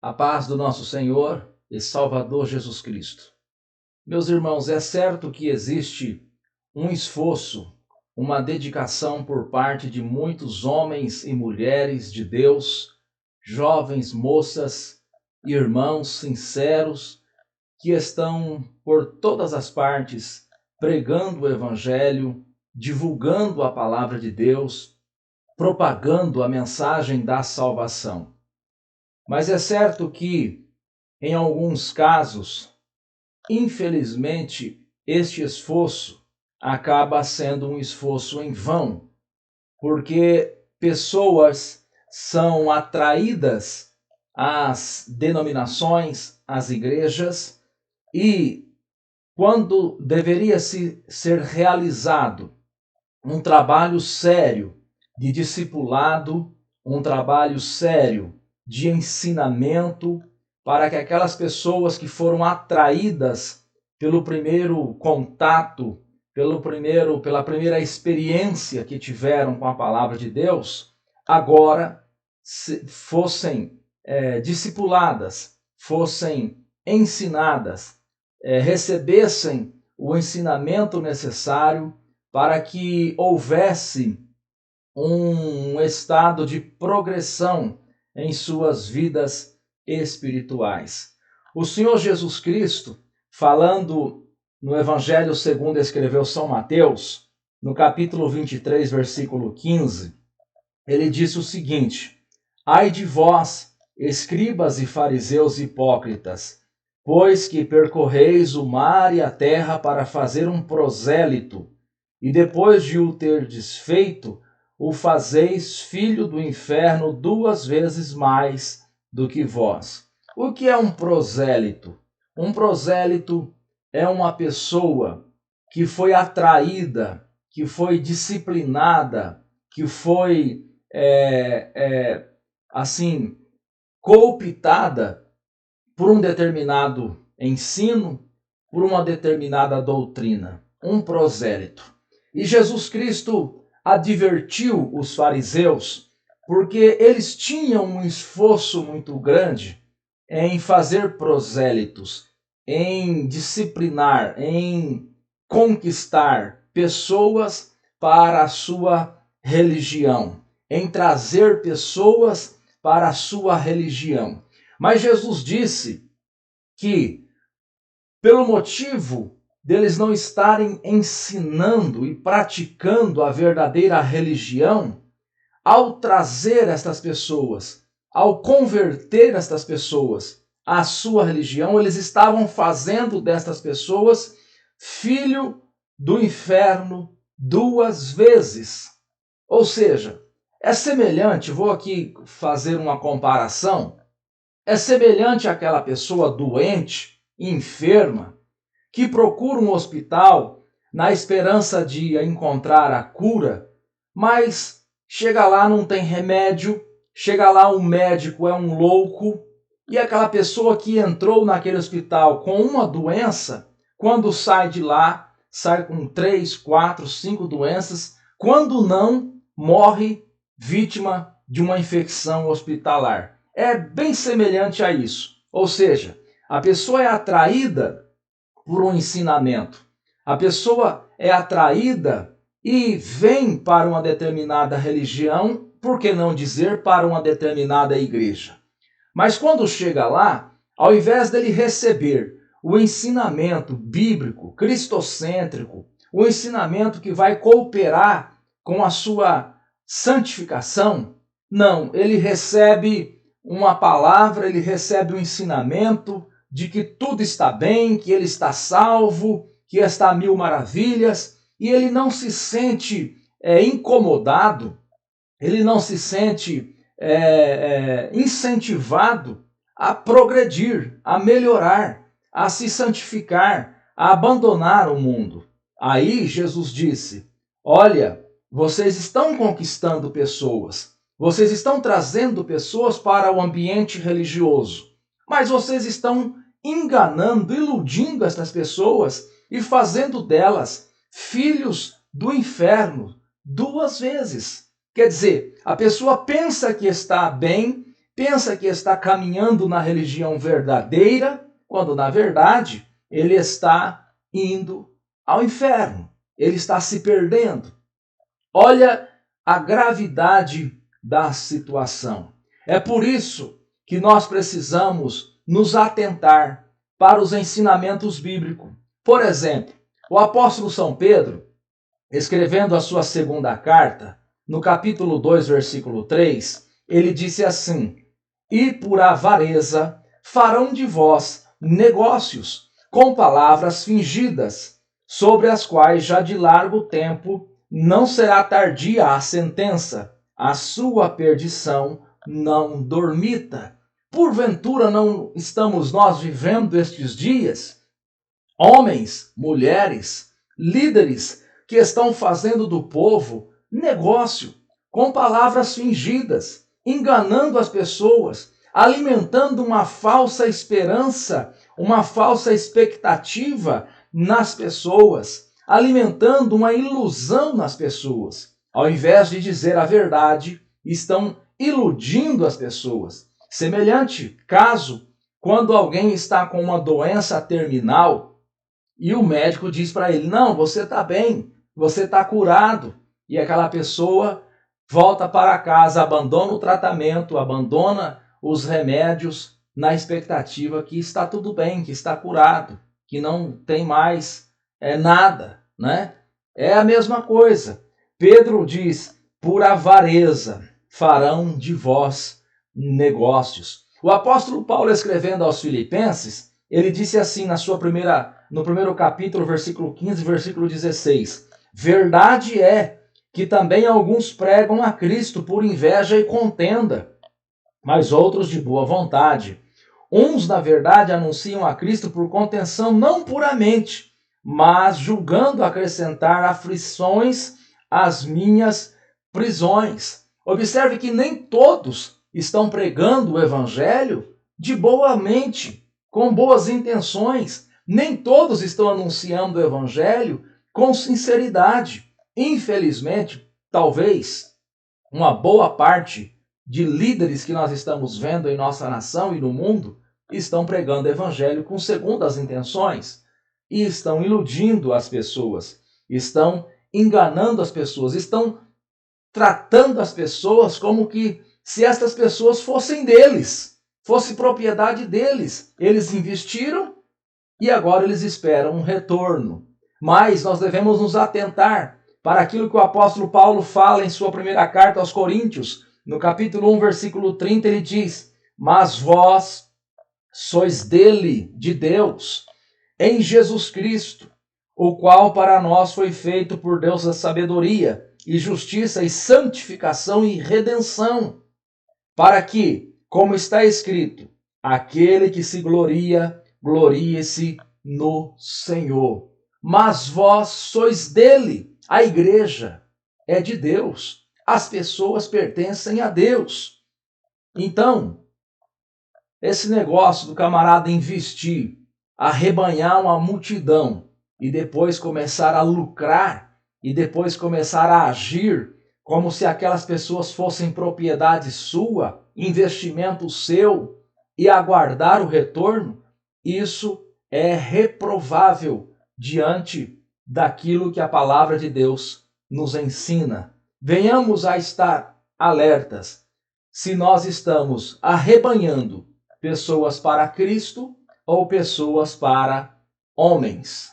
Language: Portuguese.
A paz do nosso Senhor e Salvador Jesus Cristo. Meus irmãos, é certo que existe um esforço, uma dedicação por parte de muitos homens e mulheres de Deus, jovens, moças, irmãos sinceros, que estão por todas as partes pregando o Evangelho, divulgando a palavra de Deus, propagando a mensagem da salvação. Mas é certo que, em alguns casos, infelizmente, este esforço acaba sendo um esforço em vão, porque pessoas são atraídas às denominações, às igrejas, e quando deveria ser realizado um trabalho sério de discipulado, um trabalho sério de ensinamento, para que aquelas pessoas que foram atraídas pelo primeiro contato, pela primeira experiência que tiveram com a palavra de Deus, agora fossem discipuladas, fossem ensinadas, recebessem o ensinamento necessário para que houvesse um estado de progressão em suas vidas espirituais. O Senhor Jesus Cristo, falando no Evangelho segundo escreveu São Mateus, no capítulo 23, versículo 15, ele disse o seguinte: Ai de vós, escribas e fariseus hipócritas, pois que percorreis o mar e a terra para fazer um prosélito, e depois de o terdes feito, o fazeis filho do inferno 2 vezes mais do que vós. O que é um prosélito? Um prosélito é uma pessoa que foi atraída, que foi disciplinada, que foi cooptada por um determinado ensino, por uma determinada doutrina. Um prosélito. E Jesus Cristo advertiu os fariseus porque eles tinham um esforço muito grande em fazer prosélitos, em disciplinar, em conquistar pessoas para a sua religião, em trazer pessoas para a sua religião. Mas Jesus disse que, pelo motivo deles não estarem ensinando e praticando a verdadeira religião, ao trazer estas pessoas, ao converter estas pessoas à sua religião, eles estavam fazendo destas pessoas filho do inferno 2 vezes. Ou seja, é semelhante, vou aqui fazer uma comparação, é semelhante àquela pessoa doente, enferma, que procura um hospital na esperança de encontrar a cura, mas chega lá, não tem remédio, chega lá, o médico é um louco, e aquela pessoa que entrou naquele hospital com uma doença, quando sai de lá, sai com 3, 4, 5 doenças, quando não, morre vítima de uma infecção hospitalar. É bem semelhante a isso. Ou seja, a pessoa é atraída por um ensinamento. A pessoa é atraída e vem para uma determinada religião, por que não dizer para uma determinada igreja. Mas quando chega lá, ao invés dele receber o ensinamento bíblico, cristocêntrico, o ensinamento que vai cooperar com a sua santificação, não, ele recebe uma palavra, ele recebe um ensinamento de que tudo está bem, que ele está salvo, que está a 1000 maravilhas, e ele não se sente incomodado, ele não se sente incentivado a progredir, a melhorar, a se santificar, a abandonar o mundo. Aí Jesus disse: olha, vocês estão conquistando pessoas, vocês estão trazendo pessoas para o ambiente religioso, mas vocês estão enganando, iludindo estas pessoas e fazendo delas filhos do inferno 2 vezes. Quer dizer, a pessoa pensa que está bem, pensa que está caminhando na religião verdadeira, quando na verdade ele está indo ao inferno, ele está se perdendo. Olha a gravidade da situação. É por isso que nós precisamos nos atentar para os ensinamentos bíblicos. Por exemplo, o apóstolo São Pedro, escrevendo a sua segunda carta, no capítulo 2, versículo 3, ele disse assim: E por avareza farão de vós negócios com palavras fingidas, sobre as quais já de largo tempo não será tardia a sentença, a sua perdição não dormita. Porventura não estamos nós vivendo estes dias? Homens, mulheres, líderes que estão fazendo do povo negócio com palavras fingidas, enganando as pessoas, alimentando uma falsa esperança, uma falsa expectativa nas pessoas, alimentando uma ilusão nas pessoas. Ao invés de dizer a verdade, estão iludindo as pessoas. Semelhante caso quando alguém está com uma doença terminal e o médico diz para ele: não, você está bem, você está curado. E aquela pessoa volta para casa, abandona o tratamento, abandona os remédios na expectativa que está tudo bem, que está curado, que não tem mais nada, né? É a mesma coisa. Pedro diz: por avareza farão de vós negócios. O apóstolo Paulo, escrevendo aos Filipenses, ele disse assim no primeiro capítulo, versículo 15, versículo 16: verdade é que também alguns pregam a Cristo por inveja e contenda, mas outros de boa vontade. Uns, na verdade, anunciam a Cristo por contenção, não puramente, mas julgando acrescentar aflições às minhas prisões. Observe que nem todos estão pregando o evangelho de boa mente, com boas intenções. Nem todos estão anunciando o evangelho com sinceridade. Infelizmente, talvez uma boa parte de líderes que nós estamos vendo em nossa nação e no mundo estão pregando o evangelho com segundas intenções e estão iludindo as pessoas, estão enganando as pessoas, estão tratando as pessoas como que se estas pessoas fossem deles, fosse propriedade deles. Eles investiram e agora eles esperam um retorno. Mas nós devemos nos atentar para aquilo que o apóstolo Paulo fala em sua primeira carta aos Coríntios, no capítulo 1, versículo 30, ele diz: mas vós sois dele, de Deus, em Jesus Cristo, o qual para nós foi feito por Deus a sabedoria, e justiça, e santificação, e redenção, para que, como está escrito, aquele que se gloria, glorie-se no Senhor. Mas vós sois dele. A igreja é de Deus. As pessoas pertencem a Deus. Então, esse negócio do camarada investir, arrebanhar uma multidão e depois começar a lucrar e depois começar a agir como se aquelas pessoas fossem propriedade sua, investimento seu, e aguardar o retorno, isso é reprovável diante daquilo que a palavra de Deus nos ensina. Venhamos a estar alertas se nós estamos arrebanhando pessoas para Cristo ou pessoas para homens.